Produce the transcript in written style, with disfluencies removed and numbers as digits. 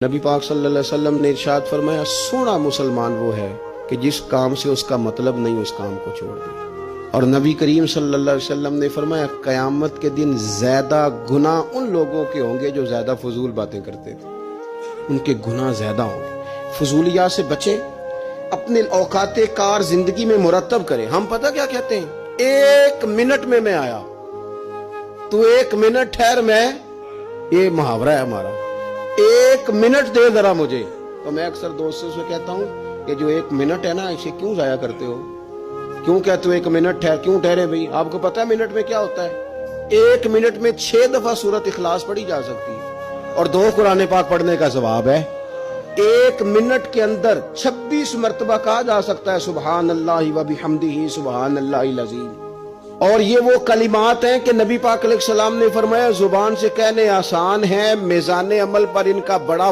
نبی پاک صلی اللہ علیہ وسلم نے ارشاد فرمایا سونا مسلمان وہ ہے کہ جس کام سے اس کا مطلب نہیں اس کام کو چھوڑ دے۔ اور نبی کریم صلی اللہ علیہ وسلم نے فرمایا قیامت کے دن زیادہ گناہ ان لوگوں کے ہوں گے جو زیادہ فضول باتیں کرتے تھے، ان کے گناہ زیادہ ہوں گے۔ فضولیات سے بچیں، اپنے اوقات کار زندگی میں مرتب کریں۔ ہم پتہ کیا کہتے ہیں، 1 منٹ میں آیا، تو 1 منٹ ٹھہر، میں یہ محاورہ ہے ہمارا، 1 منٹ دے ذرا مجھے۔ تو میں اکثر دوستوں سے کہتا ہوں کہ جو 1 منٹ ہے نا، اسے کیوں ضائع کرتے ہو؟ کیوں کہتے ہو 1 منٹ ٹھہر؟ کیوں ٹھہرے بھائی؟ آپ کو پتہ ہے منٹ میں کیا ہوتا ہے؟ 1 منٹ میں 6 دفعہ سورۃ اخلاص پڑھی جا سکتی ہے، اور 2 قرآن پاک پڑھنے کا ثواب ہے۔ 1 منٹ کے اندر 26 مرتبہ کہا جا سکتا ہے سبحان اللہ و بحمدہ سبحان اللہ العظیم۔ اور یہ وہ کلمات ہیں کہ نبی پاک علیہ السلام نے فرمایا زبان سے کہنے آسان ہیں، میزان عمل پر ان کا بڑا